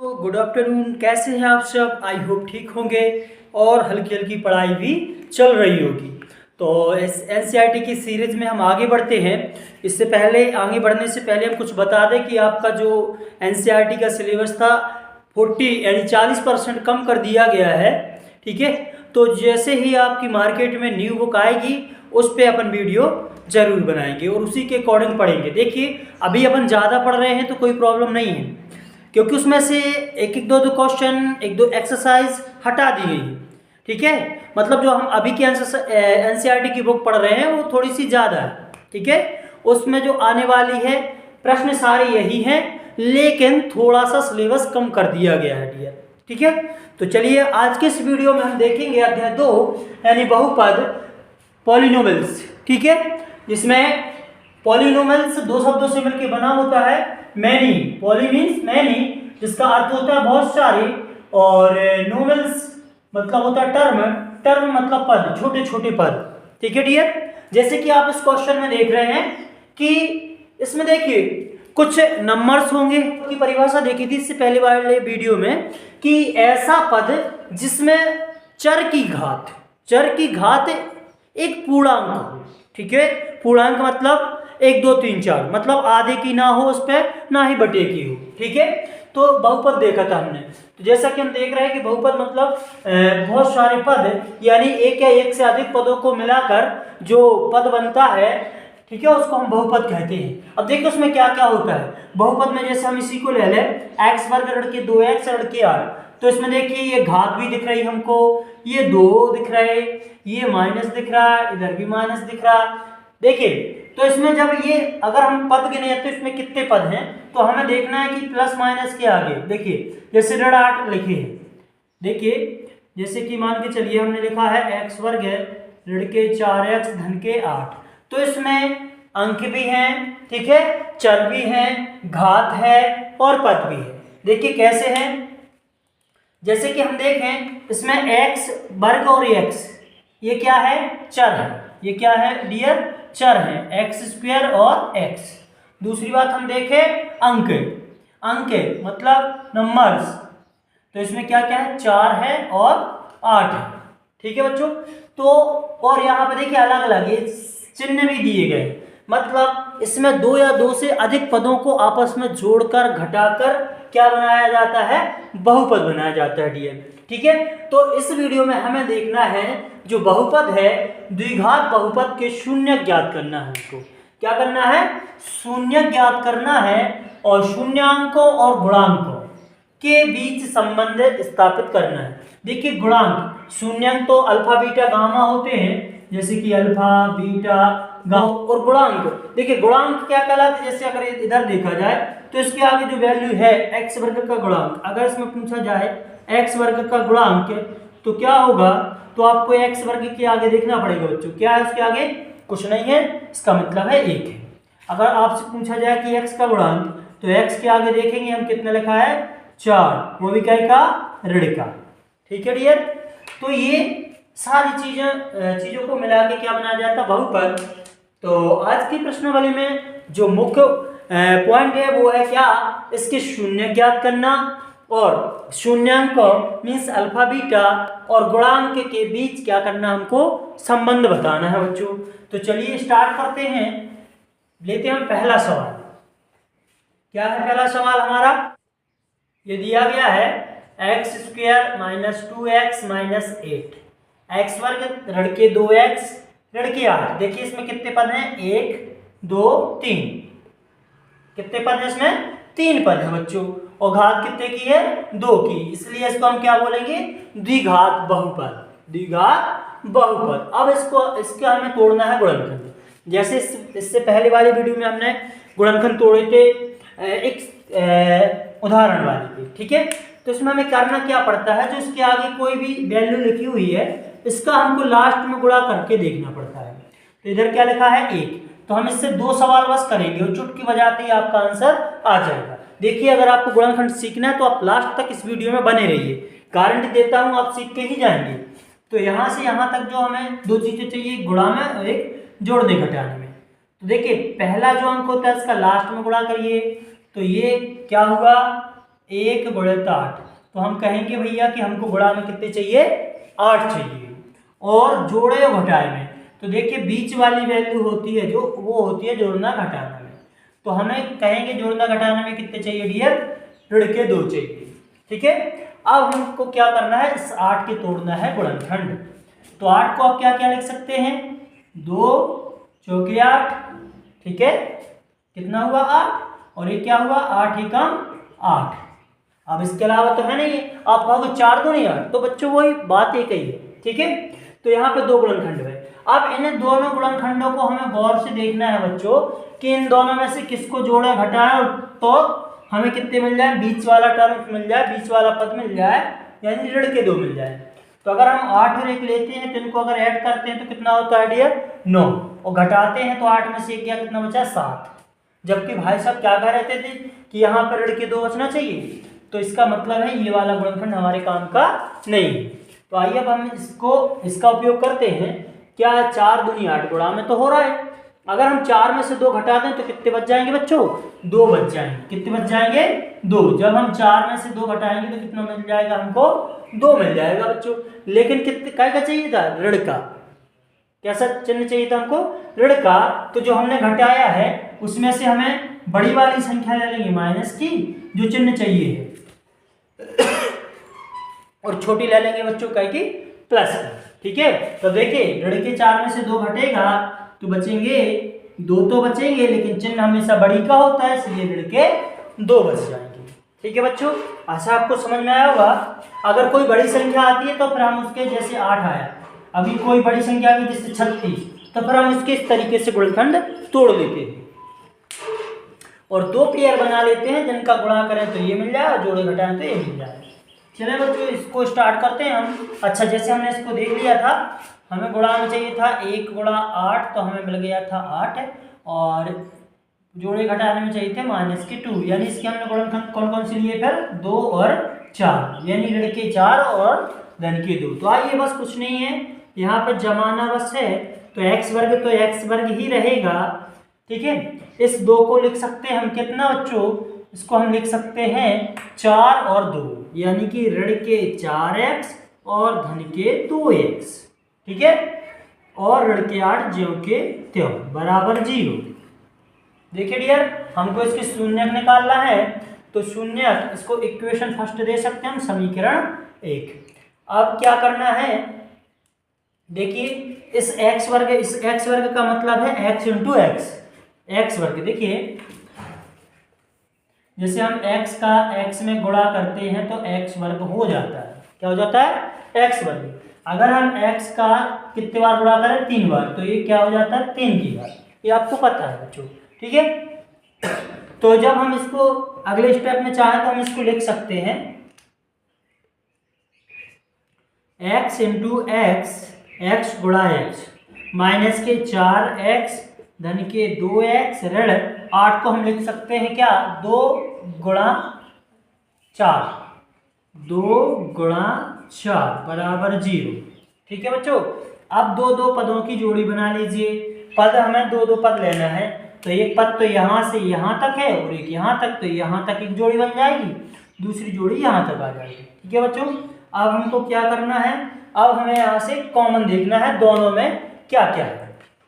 तो good afternoon, कैसे हैं आप सब। आई होप ठीक होंगे और हल्की हल्की पढ़ाई भी चल रही होगी। तो इस एनसीईआरटी की सीरीज में हम आगे बढ़ते हैं। इससे पहले आगे बढ़ने से पहले हम कुछ बता दें कि आपका जो एनसीईआरटी का सिलेबस था 40 यानी 40% कम कर दिया गया है। ठीक है, तो जैसे ही आपकी मार्केट में न्यू बुक आएगी उस पर अपन वीडियो जरूर बनाएंगे और उसी के अकॉर्डिंग पढ़ेंगे। देखिए, अभी अपन ज़्यादा पढ़ रहे हैं तो कोई प्रॉब्लम नहीं है, क्योंकि उसमें से एक दो क्वेश्चन, एक दो एक्सरसाइज हटा दी गई है। ठीक है, मतलब जो हम अभी की एनसीईआरटी की बुक पढ़ रहे हैं वो थोड़ी सी ज़्यादा है। ठीक है, उसमें जो आने वाली है प्रश्न सारे यही हैं, लेकिन थोड़ा सा सिलेबस कम कर दिया गया है डियर। ठीक है, तो चलिए आज के इस वीडियो में हम देखेंगे अध्याय 2 यानी बहुपद पॉलिनोमियल्स। ठीक है, जिसमें पॉलिनोमियल्स दो शब्दों से मिलकर बना होता है मैनी। पॉली मीन्स मैनी, जिसका अर्थ होता है बहुत सारे, और नोवेल्स मतलब होता है टर्म। टर्म मतलब पद, छोटे छोटे पद। ठीक है डियर, जैसे कि आप इस क्वेश्चन में देख रहे हैं कि इसमें देखिए कुछ नंबर्स होंगे की परिभाषा देखी थी इससे पहले वाले वीडियो में कि ऐसा पद जिसमें चर की घात एक पूर्णांक हो। ठीक है, पूर्णांक मतलब 1 2 3 4, मतलब आधे की ना हो उस पर, ना ही बटे की हो। ठीक है, तो बहुपद देखा था हमने। तो जैसा कि हम देख रहे हैं कि बहुपद मतलब बहुत सारे पद, यानी एक या एक से अधिक पदों को मिलाकर जो पद बनता है, ठीक है, उसको हम बहुपद कहते हैं। अब देखिए उसमें क्या क्या होता है बहुपद में। जैसे हम इसी को ले लें, x वर्ग ऋण के 2x ऋण के 8, तो इसमें देखिए ये घात भी दिख रही हमको, ये 2 दिख रहे, ये माइनस दिख रहा है, इधर भी माइनस दिख रहा। देखिए, तो इसमें जब ये अगर हम पद गिने तो इसमें कितने पद हैं, तो हमें देखना है कि प्लस माइनस के आगे देखिए जैसे ऋण 8 लिखे हैं। देखिए जैसे कि मान के चलिए हमने लिखा है x वर्ग है ऋण के 4x धन के 8, तो इसमें अंक भी हैं, ठीक है, चर भी हैं, घात है और पद भी है। देखिए कैसे हैं, जैसे कि हम देखें इसमें x वर्ग और x ये क्या है, चर है। ये क्या है डियर, चर है, एक्स स्क्वायर और x। दूसरी बात हम देखें अंक मतलब नंबर्स, तो इसमें क्या क्या है, 4 है और 8 है। ठीक है बच्चों, तो और यहाँ पे देखिए अलग अलग ये चिन्ह भी दिए गए, मतलब इसमें 2 या 2 से अधिक पदों को आपस में जोड़कर घटाकर क्या बनाया जाता है, बहुपद बनाया जाता है डियर। ठीक है, तो इस वीडियो में हमें देखना है जो बहुपद है द्विघात बहुपद के शून्य ज्ञात करना है। हमको क्या करना है, शून्य ज्ञात करना है और शून्यांकों और गुणांकों के बीच संबंध स्थापित करना है। देखिए गुणांक, शून्यांक तो अल्फा बीटा गामा होते हैं, जैसे कि अल्फा बीटा गामा, और गुणांक देखिए गुणांक क्या कहलाते हैं। जैसे अगर इधर देखा जाए तो इसके आगे जो वैल्यू है x वर्ग का गुणांक, अगर इसमें पूछा जाए x वर्ग का गुणांक तो क्या होगा, तो आपको x वर्ग के आगे देखना पड़ेगा बच्चों, क्या है उसके आगे, कुछ नहीं है, इसका मतलब है 1 है। अगर आपसे पूछा जाए कि x का गुणांक, तो x के आगे देखेंगे हम कितना लिखा है, 4, वो भी क्या का, ऋण का। ठीक है डियर, तो ये सारी चीजों को मिला के क्या बनाया जाता है, बहुपद। तो आज की प्रश्नावली में जो मुख्य पॉइंट है वो है क्या, इसके शून्य ज्ञात करना और शून्यांक मीन्स अल्फा बीटा और गुणांक के बीच क्या करना, हमको संबंध बताना है बच्चों। तो चलिए स्टार्ट करते हैं, लेते हैं हम पहला सवाल। क्या है पहला सवाल हमारा, ये दिया गया है x square minus 2x minus 8, x वर्ग ऋण के 2x ऋण के 8। देखिए इसमें कितने पद हैं, 1 2 3, कितने पद है इसमें, 3 पद है बच्चों, और घात कितने की है, 2 की, इसलिए इसको हम क्या बोलेंगे, द्विघात बहुपद, द्विघात बहुपद। अब इसका हमें तोड़ना है गुणनखंड। जैसे इससे पहले वाली वीडियो में हमने गुणनखंड तोड़े थे एक उदाहरण वाली पे। ठीक है, तो इसमें हमें करना क्या पड़ता है, जो इसके आगे कोई भी वैल्यू लिखी हुई है इसका हमको लास्ट में गुणा करके देखना पड़ता है। तो इधर क्या लिखा है, 1, तो हम इससे 2 सवाल बस करेंगे और चुटकी बजाते ही आपका आंसर आ जाएगा। देखिए अगर आपको गुणनखंड सीखना है तो आप लास्ट तक इस वीडियो में बने रहिए, गारंटी देता हूँ आप सीख के ही जाएंगे। तो यहाँ से यहाँ तक जो हमें 2 चीजें चाहिए, गुणा में और एक जोड़ने घटाने में। तो देखिए पहला जो अंक होता है इसका लास्ट में गुणा करिए, तो ये क्या हुआ 1 गुणित 8, तो हम कहेंगे भैया कि हमको गुणा में कितने चाहिए, 8 चाहिए। और जोड़े और घटाए में, तो देखिए बीच वाली वैल्यू होती है जो, वो होती है जोड़ना घटाना में, तो हमें कहेंगे जोड़ना घटाना में कितने चाहिए डियर, ऋण के 2 चाहिए। ठीक है, अब हमको क्या करना है, इस 8 के तोड़ना है गुणनखंड। तो 8 को आप क्या क्या लिख सकते हैं, 2 चौके 8, ठीक है, कितना हुआ 8, और ये क्या हुआ 8 एकम 8। अब इसके अलावा तो है नहीं, आप कहोगे 4 दूनी 8, तो बच्चों वही बात एक ही है। ठीक है, तो यहाँ पे 2 गुणनखंड है। अब इन दोनों गुणनखंडों को हमें गौर से देखना है बच्चों कि इन दोनों में से किसको जोड़े घटाएं, तो हमें कितने मिल जाए, बीच वाला टर्म मिल जाए, बीच वाला पद मिल जाए, यानी ऋण के 2 मिल जाए। तो अगर हम 8 और 1 लेते हैं तो इनको अगर ऐड करते हैं तो कितना होता है डियर, 9, और घटाते हैं तो 8 में से 1 गया, कितना बचा 7। जबकि भाई साहब क्या कह रहे थे कि यहाँ पर ऋण के 2 बचना चाहिए, तो इसका मतलब है ये वाला गुणनखंड हमारे काम का नहीं। तो आइए अब हम इसका उपयोग करते हैं। क्या है, 4 दूनी 8, गुणा में तो हो रहा है। अगर हम 4 में से 2 घटा दें तो कितने बच जाएंगे बच्चों, 2 बच जाएंगे। कितने बच जाएंगे, 2। जब हम 4 में से 2 घटाएंगे तो कितना मिल जाएगा हमको, 2 मिल जाएगा बच्चों। लेकिन कितने काय का चाहिए था, ऋण का। कैसा चिन्ह चाहिए था हमको, ऋण का। तो जो हमने घटाया है उसमें से हमें बड़ी वाली संख्या ले लेंगे माइनस की, जो चिन्ह चाहिए है, और छोटी ले लेंगे बच्चों क्या की, प्लस की। ठीक है, तो देखिए ऋण के 4 में से 2 घटेगा तो बचेंगे 2, तो बचेंगे, लेकिन चिन्ह हमेशा बड़ी का होता है, इसलिए ऋण के 2 बच जाएंगे। ठीक है बच्चों, ऐसा आपको समझ में आया होगा। अगर कोई बड़ी संख्या आती है तो फिर हम उसके, जैसे 8 आया, अभी कोई बड़ी संख्या आ गई जैसे 36, तो फिर हम इसके इस तरीके से गुणनखंड तोड़ लेते हैं और 2 पेयर बना लेते हैं, जिनका गुणा करें तो ये मिल जाए और जोड़े घटाएं तो ये मिल जाए। चलिए बच्चों इसको स्टार्ट करते हैं हम। अच्छा, जैसे हमने इसको देख लिया था, हमें गुणा में चाहिए था 1 गुणा 8, तो हमें मिल गया था 8, और जोड़े घटाने में चाहिए थे माइनस के 2, यानी इसके हमने गुणनखंड कौन कौन से लिए, फिर 2 और 4, यानी ऋण के 4 और धन के 2। तो आइए बस कुछ नहीं है, यहाँ पर जमाना बस है, तो x वर्ग तो x वर्ग ही रहेगा। ठीक है, इस 2 को लिख सकते हैं हम कितना बच्चों, इसको हम लिख सकते हैं 4 और 2, यानी कि ऋण के 4x और धन के 2x। ठीक है, और ऋण के 8 ज्यों के त्यों बराबर 0। देखिए डियर, हमको इसके शून्यक निकालना है, तो शून्यक इसको इक्वेशन फर्स्ट दे सकते हैं हम, समीकरण 1। अब क्या करना है, देखिए इस x वर्ग का मतलब है x इंटू एक्स, एक्स वर्ग। देखिए जैसे हम x का x में गुणा करते हैं तो x वर्ग हो जाता है, क्या हो जाता है, x वर्ग। अगर हम x का कितने बार गुणा करें, 3 बार, तो ये क्या हो जाता है, 3 की बार। ये आपको पता है बच्चों। ठीक है, तो जब हम इसको अगले स्टेप में चाहें तो हम इसको लिख सकते हैं x इंटू एक्स, एक्स गुणा एक्स, माइनस के 4x धन के 2x ऋण 8 को हम लिख सकते हैं क्या, 2 गुणा 4, 2 गुणा 4 बराबर 0। ठीक है बच्चों, अब 2 पदों की जोड़ी बना लीजिए। पद हमें 2 पद लेना है, तो एक पद तो यहाँ से यहाँ तक है और एक यहाँ तक, तो यहाँ तक एक जोड़ी बन जाएगी, दूसरी जोड़ी यहाँ तक आ जाएगी। ठीक है बच्चों, अब हमको क्या करना है, अब हमें यहाँ से कॉमन देखना है दोनों में क्या क्या है।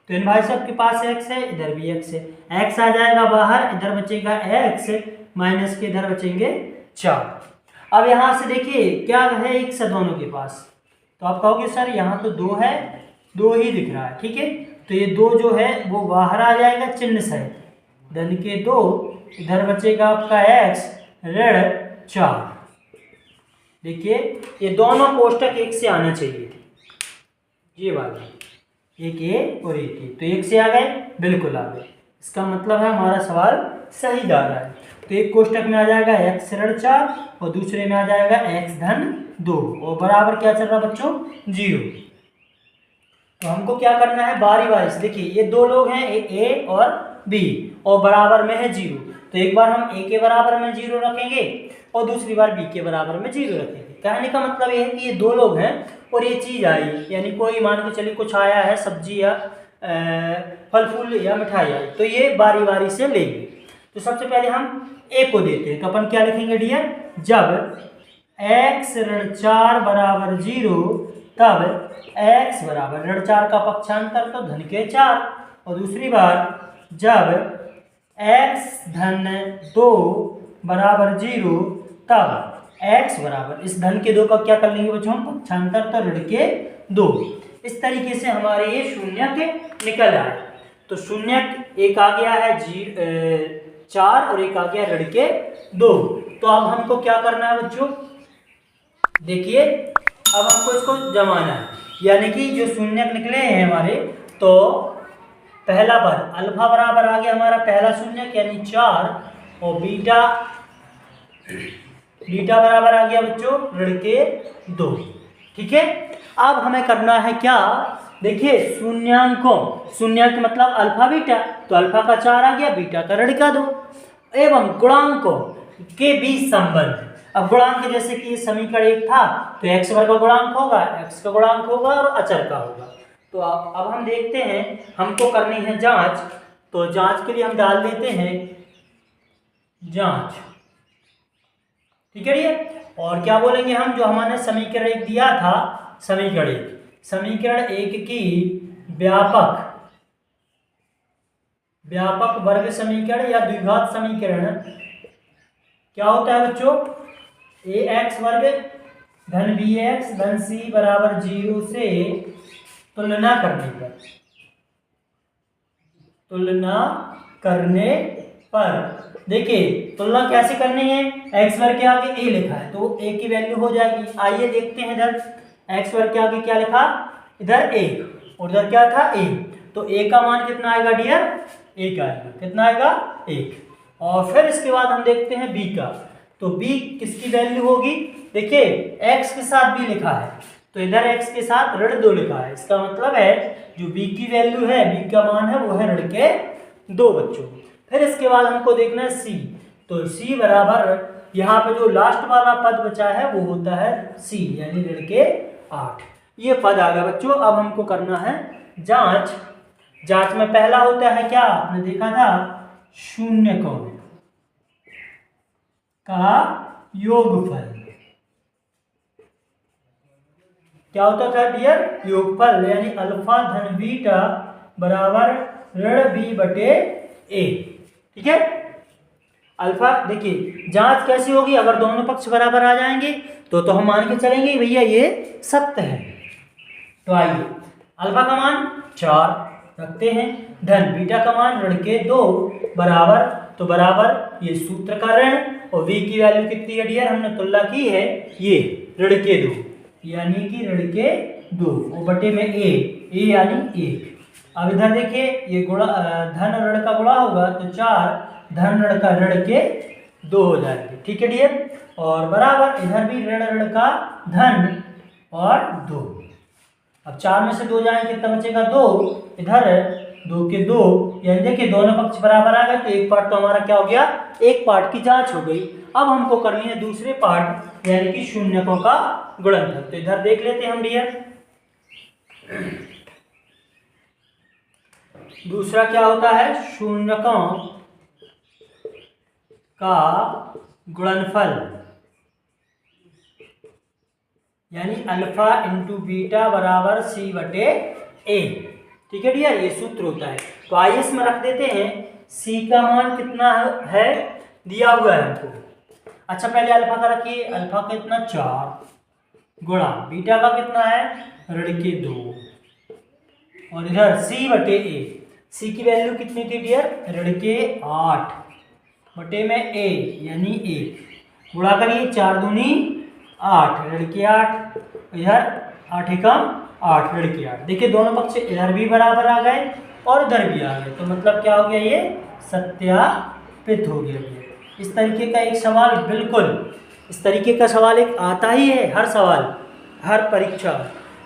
तो इन भाई साहब के पास x है, इधर भी x है, x आ जाएगा बाहर, इधर बचेगा x, माइनस के इधर बचेंगे 4। अब यहाँ से देखिए क्या है, x है दोनों के पास, तो आप कहोगे सर यहाँ तो 2 है, 2 ही दिख रहा है। ठीक है, तो ये 2 जो है वो बाहर आ जाएगा चिन्ह सहित, धन के 2, इधर बचेगा आपका x ऋण 4। देखिए ये दोनों कोष्टक 1 से आना चाहिए, ये वाला एक ए और एक ए, तो 1 से आ गए, बिल्कुल आ गए। इसका मतलब है हमारा सवाल सही जा रहा है। तो एक कोष्टक में आ जाएगा x ऋण 4 और दूसरे में आ जाएगा x धन 2, और बराबर क्या चल रहा बच्चों, 0। तो हमको क्या करना है, बारी बारी से। देखिए ये 2 लोग हैं, ए और बी, और बराबर में है 0, तो एक बार हम ए के बराबर में 0 रखेंगे और दूसरी बार बी के बराबर में 0 रखेंगे। कहने का मतलब ये है कि ये 2 लोग हैं और ये चीज़ आई, यानी कोई मान के चलिए कुछ आया है, सब्जी या फल फूल या मिठाई आई, तो ये बारी बारी से लेंगे। तो सबसे पहले हम ए को देते हैं, तो अपन क्या लिखेंगे डियर, जब x ऋण 4 बराबर 0 तब x बराबर ऋण 4 का पक्षांतर तो धन के 4, और दूसरी बार जब x धन 2 बराबर 0 तब x बराबर इस धन के 2 का क्या कर लेंगे बच्चों, हम पक्षांतर तो ऋण के 2। इस तरीके से हमारे ये शून्य के निकल आए। तो शून्य एक आ गया है 4 और एक आ गया ऋण के 2। तो अब हमको क्या करना है बच्चों, देखिए अब हमको इसको जमाना है, यानी कि जो शून्य निकले हैं हमारे, तो पहला पद अल्फा बराबर आ गया हमारा पहला शून्य यानी 4, और बीटा बराबर आ गया बच्चों ऋण के 2। ठीक है, अब हमें करना है क्या, देखिए शून्यांक मतलब अल्फा बीटा, तो अल्फा का 4 आ गया, बीटा का ऋण का 2, एवं गुणांकों के बीच संबंध। अब गुणांक जैसे कि समीकरण 1 था तो x वर्ग का गुणांक होगा, x का गुणांक होगा और अचर का होगा। तो अब हम देखते हैं, हमको करनी है जांच, तो जांच के लिए हम डाल देते हैं जांच। ठीक है ये, और क्या बोलेंगे हम, जो हमने समीकरण 1 दिया था, समीकरण 1 की व्यापक वर्ग समीकरण या द्विघात समीकरण क्या होता है बच्चों, ax वर्ग धन bx धन c बराबर 0 से तुलना करने पर देखिए तुलना कैसे करनी है, x वर्ग के आगे a लिखा है तो a की वैल्यू हो जाएगी। आइए देखते हैं, इधर x वर्ग के आगे क्या लिखा, इधर a और इधर क्या था a, तो a का मान कितना आएगा डियर, 1 आएगा, कितना आएगा 1। और फिर इसके बाद हम देखते हैं b का, तो b किसकी वैल्यू होगी, देखिए x के साथ b लिखा है तो इधर x के साथ ऋण 2 लिखा है, इसका मतलब है जो b की वैल्यू है, b का मान है वो है ऋण के 2 बच्चों। फिर इसके बाद हमको देखना है c, तो c बराबर यहाँ पे जो लास्ट वाला पद बचा है वो होता है c यानी ऋण के 8, ये पद आ गया बच्चों। अब हमको करना है जांच में पहला होता है क्या, आपने देखा था शून्यकों का योगफल, क्या होता था डियर, योगफल, यानी अल्फा धन बीटा बराबर ऋण b बटे a। ठीक है, अल्फा देखिए जांच कैसी होगी, अगर दोनों पक्ष बराबर आ जाएंगे तो हम मान के चलेंगे भैया ये सत्य है। तो आइए अल्फा का मान 4 रखते हैं, धन बीटा का मान ऋण के 2 बराबर, तो बराबर ये सूत्र का ऋण, और v की वैल्यू कितनी है डियर, हमने तुलना की है ये ऋण के 2 यानी कि ऋण के 2 और बटे में a यानी 1। अब इधर देखिए ये गुणा धन ऋण का गुणा होगा तो 4 धन ऋण का ऋण के 2 हो जाएंगे। ठीक है डियर, और बराबर इधर भी ऋण का धन और 2, अब 4 में से 2 जाएंगे कितना बचेगा 2, इधर 2 के 2 यानी देखिए दोनों पक्ष बराबर आ गए, तो एक पार्ट तो हमारा क्या हो गया, एक पार्ट की जांच हो गई। अब हमको करनी है दूसरे पार्ट यानी कि शून्यकों का गुणनफल, तो इधर देख लेते हैं हम डियर। दूसरा क्या होता है, शून्यकों का गुणनफल यानी अल्फा इंटू बीटा बराबर c बटे a। ठीक है डियर, ये सूत्र होता है। तो आइए इसमें रख देते हैं, c का मान कितना है दिया हुआ है हमको। अच्छा पहले अल्फा का रखिए, अल्फा का कितना 4 गुणा बीटा का कितना है ऋण के 2, और इधर c बटे a, c की वैल्यू कितनी थी डियर, ऋण के 8 बटे में a यानी 1, गुणा करिए 4 दूनी 8 ऋण के 8, इधर 8 एकम 8 ऋण के 8। देखिए दोनों पक्ष इधर भी बराबर आ गए और इधर भी आ गए, तो मतलब क्या हो गया, ये सत्यापित हो गया। इस तरीके का एक सवाल, बिल्कुल इस तरीके का सवाल एक आता ही है, हर सवाल हर परीक्षा,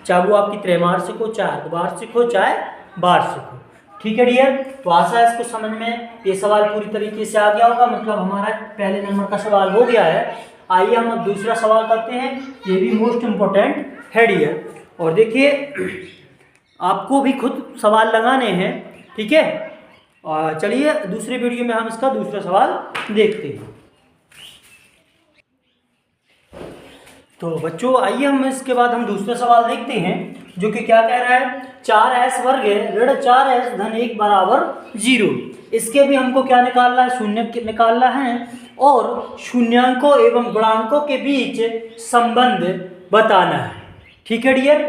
चाहे वो आपकी त्रैमासिक हो, चाहे अर्धवार्षिक हो, चाहे वार्षिक हो। ठीक है डियर, तो आशा है इसको समझ में ये सवाल पूरी तरीके से आ गया होगा, मतलब हमारा पहले नंबर का सवाल हो गया है। आइए हम अब दूसरा सवाल करते हैं, ये भी मोस्ट इम्पोर्टेंट है डियर। और देखिए आपको भी खुद सवाल लगाने हैं, ठीक है, चलिए दूसरे वीडियो में हम इसका दूसरा सवाल देखते हैं। तो बच्चों आइए हम इसके बाद हम दूसरा सवाल देखते हैं, जो कि क्या कह रहा है, 4s वर्ग ऋण 4s धन 1 बराबर 0। इसके भी हमको क्या निकालना है, शून्य निकालना है और शून्यांकों एवं गुणांकों के बीच संबंध बताना है। ठीक है डियर,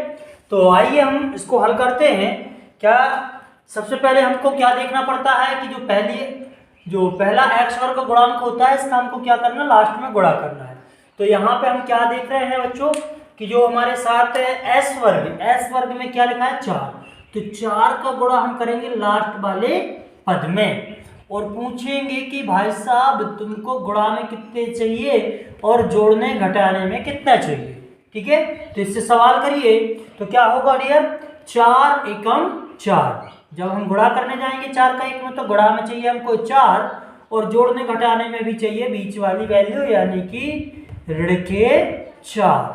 तो आइए हम इसको हल करते हैं। क्या सबसे पहले हमको क्या देखना पड़ता है कि जो पहला x वर्ग का गुणांक होता है इसका हमको क्या करना, लास्ट में गुणा करना है। तो यहाँ पे हम क्या देख रहे हैं बच्चों कि जो हमारे साथ है s वर्ग में क्या लिखा है 4, तो 4 का गुणा हम करेंगे लास्ट वाले पद में और पूछेंगे कि भाई साहब तुमको गुणा में कितने चाहिए और जोड़ने घटाने में कितना चाहिए। ठीक है, तो इससे सवाल करिए तो क्या होगा डियर, 4 एकम 4। जब हम गुणा करने जाएंगे 4 का 1 में, तो गुणा में चाहिए हमको 4 और जोड़ने घटाने में भी चाहिए बीच वाली वैल्यू यानी कि ऋण के 4।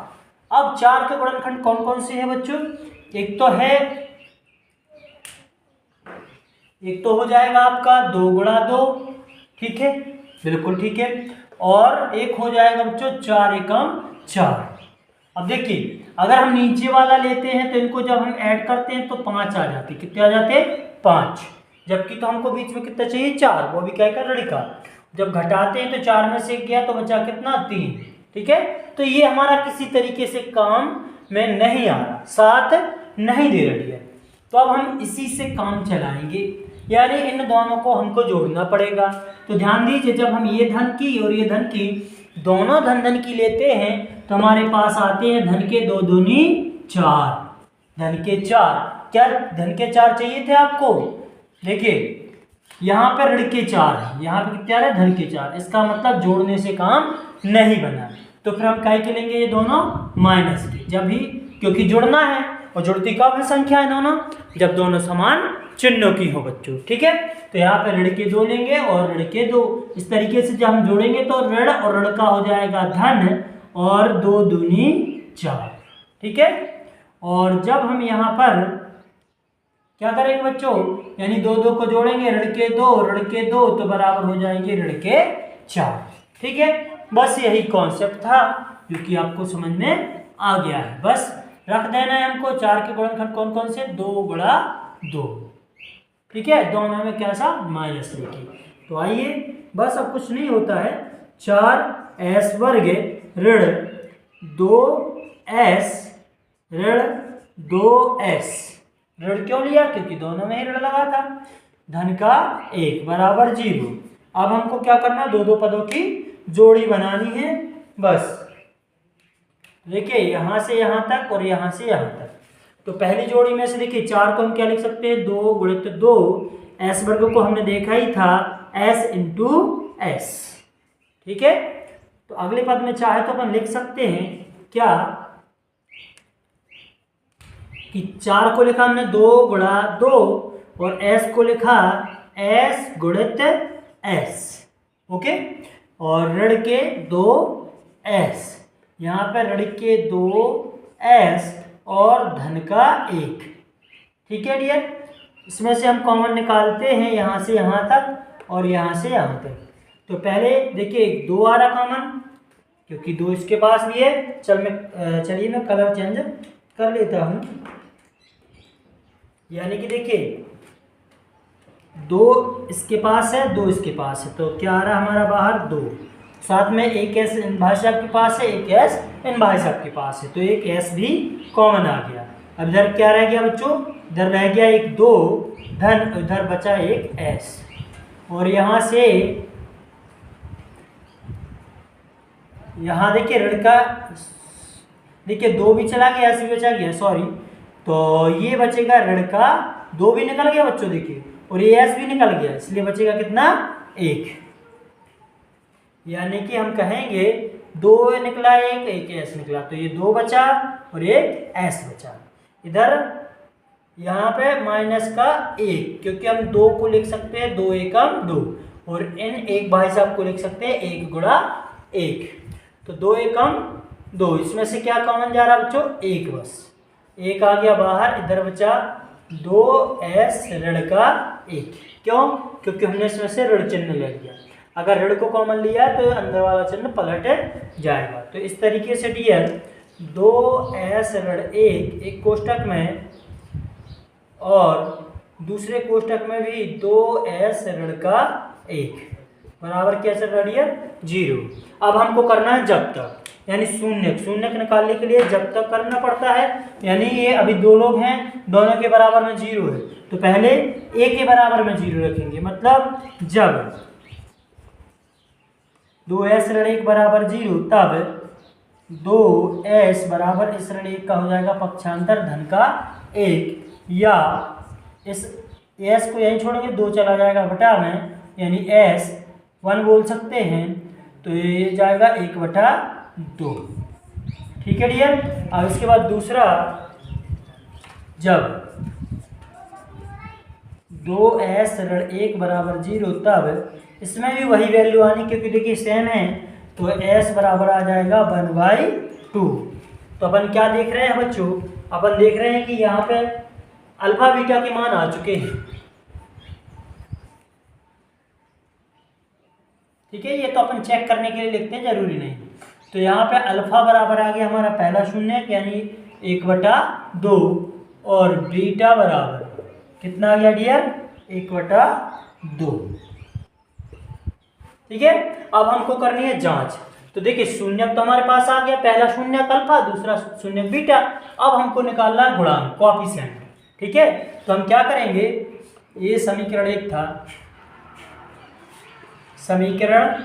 अब 4 के गुणनखंड कौन कौन से हैं बच्चों, एक तो हो जाएगा आपका 2 गुणा 2, ठीक है, बिल्कुल ठीक है, और एक हो जाएगा बच्चों 4 एकम 4। अब देखिए अगर हम नीचे वाला लेते हैं तो इनको जब हम ऐड करते हैं तो 5 आ जाते, कितने आ जाते 5, जबकि तो हमको बीच में कितना चाहिए 4, वो भी क्या का ऋण का। जब घटाते हैं तो 4 में से 1 गया तो बचा कितना 3। ठीक है, तो ये हमारा किसी तरीके से काम में नहीं आ रहा, साथ नहीं दे रही है, तो अब हम इसी से काम चलाएंगे, यानी इन दोनों को हमको जोड़ना पड़ेगा। तो ध्यान दीजिए जब हम ये धन की और ये धन की दोनों धन की लेते हैं तो हमारे पास आते हैं धन के 2 दूनी 4, धन के 4। क्या धन के 4 चाहिए थे आपको, देखिए यहाँ पर ऋण के 4 है, यहाँ पे कितना है धन के 4, इसका मतलब जोड़ने से काम नहीं बना। तो फिर हम क्या के लेंगे, ये दोनों माइनस के, जब भी क्योंकि जुड़ना है और जुड़ती कब है संख्या है दोनों, जब दोनों समान चिन्हों की हो बच्चों। ठीक है, तो यहाँ पे ऋण के 2 लेंगे और ऋण के 2, इस तरीके से जब हम जोड़ेंगे तो ऋण और ऋण का हो जाएगा धन और 2 दूनी 4। ठीक है, और जब हम यहाँ पर क्या करेंगे बच्चों, यानी 2 को जोड़ेंगे, ऋण के 2 तो बराबर हो जाएंगे ऋण के 4। ठीक है, बस यही कॉन्सेप्ट था जो कि आपको समझ में आ गया है। बस रख देना है हमको 4 के गुणनखंड कौन कौन से, 2 गुणा 2। ठीक है, दोनों में कैसा माइनस लेके। तो आइए बस अब कुछ नहीं होता है, 4s वर्ग ऋण 2s ऋण 2s, ऋण क्यों लिया, क्योंकि दोनों में ही ऋण लगा था, धन का 1 बराबर 0। अब हमको क्या करना, 2 पदों की जोड़ी बनानी है। बस देखिए यहाँ से यहाँ तक और यहाँ से यहाँ तक, तो पहली जोड़ी में से देखिए 4 को हम क्या लिख सकते हैं, 2 गुणित 2, s वर्ग को हमने देखा ही था s इंटू s। ठीक है, तो अगले पद में चाहे तो अपन लिख सकते हैं क्या कि 4 को लिखा हमने 2 गुणा 2 और s को लिखा s गुणित s। ओके, और ऋण के 2s, यहाँ पे ऋण के 2s और धन का 1। ठीक है डियर, इसमें से हम कॉमन निकालते हैं यहाँ से यहाँ तक और यहाँ से यहाँ तक। तो पहले देखिए 2 आ रहा कॉमन, क्योंकि 2 इसके पास भी है। चलिए मैं कलर चेंज कर लेता हूँ, यानी कि देखिए 2 इसके पास है, 2 इसके पास है, तो क्या आ रहा हमारा बाहर 2, साथ में एक s इन भाई साहब के पास है, एक s इन भाई साहब के पास है, तो एक s भी कॉमन आ गया। अब इधर क्या रह गया बच्चों, इधर रह गया एक 2 धन, इधर बचा एक s, और यहाँ से यहाँ देखिए ऋण का, देखिए 2 भी चला गया, s भी बचा गया, सॉरी, तो ये बचेगा ऋण का 2 भी निकल गया बच्चों देखिए, और ये s भी निकल गया, इसलिए बचेगा कितना 1। यानी कि हम कहेंगे 2 निकला एक s निकला, तो ये 2 बचा और एक s बचा। इधर यहाँ पे माइनस का 1, क्योंकि हम 2 को लिख सकते हैं 2 एकम 2, और इन एक भाई साहब को लिख सकते हैं 1 गुणा 1, तो 2 एकम 2, इसमें से क्या कॉमन जा रहा है बच्चों, 1, बस 1 आ गया बाहर, इधर बचा 2s ऋण का 1। क्यों? क्योंकि हमने इसमें से ऋण चिन्ह ले लिया। अगर ऋण को कॉमन लिया है तो अंदर वाला चिन्ह पलट जाएगा। तो इस तरीके से डियर 2s ऋण 1 एक कोष्टक में और दूसरे कोष्टक में भी 2s ऋण का 1 बराबर क्या चल रहा है? 0। अब हमको करना है जब तक, यानी शून्यक निकालने के लिए जब तक करना पड़ता है। यानी ये अभी दो लोग हैं, दोनों के बराबर में 0 है, तो पहले a के बराबर में 0 रखेंगे। मतलब जब 2s ऋण 1 बराबर 0 तब 2s बराबर इस ऋण 1 का हो जाएगा पक्षांतर धन का 1, या इस s को यहीं छोड़ेंगे 2 चला जाएगा बटा में, यानी s 1 बोल सकते हैं, तो ये जाएगा 1/2। ठीक है डियर। अब इसके बाद दूसरा, जब 2s ऋण 1 बराबर 0 तब इसमें भी वही वैल्यू आनी, क्योंकि देखिए सेम है, तो s बराबर आ जाएगा 1/2। तो अपन क्या देख रहे हैं बच्चों? अपन देख रहे हैं कि यहाँ पे अल्फा बीटा के मान आ चुके हैं। ठीक है, ये तो अपन चेक करने के लिए लिखते हैं, जरूरी नहीं। तो यहाँ पे अल्फा बराबर आ गया हमारा पहला शून्य, यानी 1/2, और बीटा बराबर कितना आ गया डियर? 1/2। ठीक है, अब हमको करनी है जांच। तो देखिए शून्यक तो हमारे पास आ गया, पहला शून्यक अल्फा, दूसरा शून्यक बीटा। अब हमको निकालना है गुणांक, कोएफिशिएंट। ठीक है, तो हम क्या करेंगे, ये समीकरण 1 था, समीकरण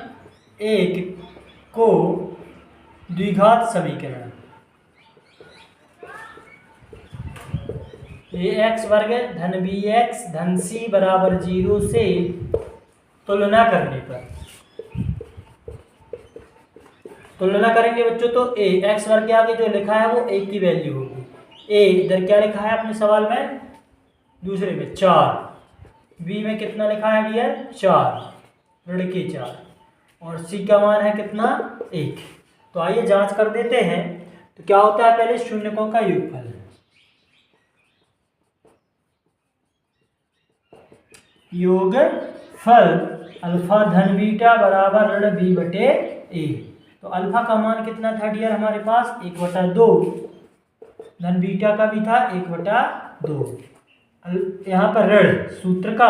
1 को द्विघात समीकरण, ax वर्ग धन bx धन c बराबर 0 से तुलना करने पर, तुलना करेंगे बच्चों, तो a x वर्ग के आगे जो लिखा है वो 1 की वैल्यू होगी। a इधर क्या लिखा है अपने सवाल में, दूसरे में 4, b में कितना लिखा है डियर? 4 ऋण के 4, और c का मान है कितना? 1। तो आइए जांच कर देते हैं। तो क्या होता है, पहले शून्यकों का योगफल, योगफल अल्फा धन बीटा बराबर ऋण b/a। तो अल्फा का मान कितना था डियर हमारे पास? 1/2, धन बीटा का भी था 1/2, यहाँ पर ऋण सूत्र का,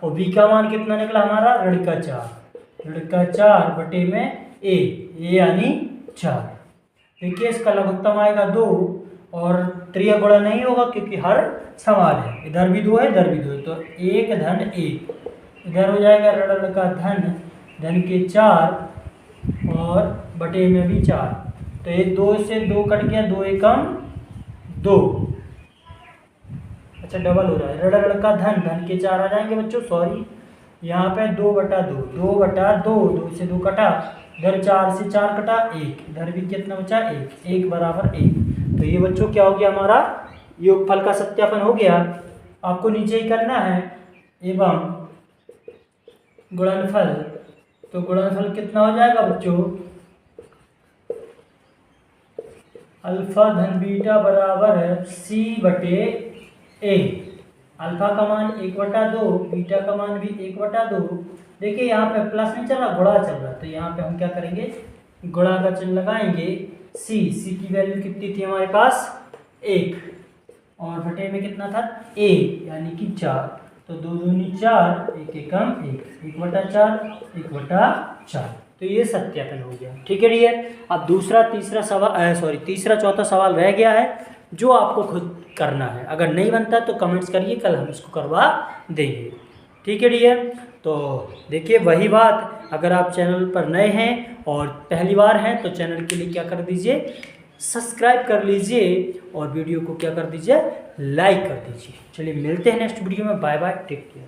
और b का मान कितना निकला हमारा? ऋण का 4, ऋण का 4 बटे में a, यानी 4। देखिए इसका लघुत्तम आएगा 2, और त्रिय गुणा नहीं होगा क्योंकि हर समान है, इधर भी 2 है इधर भी 2 है, तो 1 धन 1, इधर हो जाएगा ऋण का धन के 4 और बटे में भी 4। तो ये 2 से 2 कट गया, 2 एकम 2, अच्छा डबल हो रहा है, ऋण का धन के 4 आ जाएंगे बच्चों, सॉरी यहाँ पे 2/2, 2 से 2 कटा, इधर 4 से 4 कटा 1, इधर भी कितना बचा? 1 बराबर 1। तो ये बच्चों क्या हो गया, हमारा योगफल का सत्यापन हो गया। आपको नीचे ही करना है, एवं गुणनफल, तो गुणनफल कितना हो जाएगा बच्चों? अल्फा धन बीटा बराबर c/a। अल्फा का मान 1/2, बीटा का मान भी 1/2। देखिए यहाँ पे प्लस नहीं चल रहा, गुणा चल रहा, तो यहाँ पे हम क्या करेंगे, गुणा का चिन्ह लगाएंगे। c की वैल्यू कितनी थी हमारे पास? 1, और बटे में कितना था? a, यानी कि 4। तो 2 दूनी 4, 1 एकम 1, 1/4, 1/4। तो ये सत्यापन हो गया। ठीक है डियर। अब तीसरा चौथा सवाल रह गया है, जो आपको खुद करना है। अगर नहीं बनता तो कमेंट्स करिए, कल हम इसको करवा देंगे। ठीक है डियर। तो देखिए वही बात, अगर आप चैनल पर नए हैं और पहली बार हैं तो चैनल के लिए क्या कर दीजिए, सब्सक्राइब कर लीजिए, और वीडियो को क्या कर दीजिए, लाइक कर दीजिए। चलिए मिलते हैं नेक्स्ट वीडियो में। Bye bye, take care.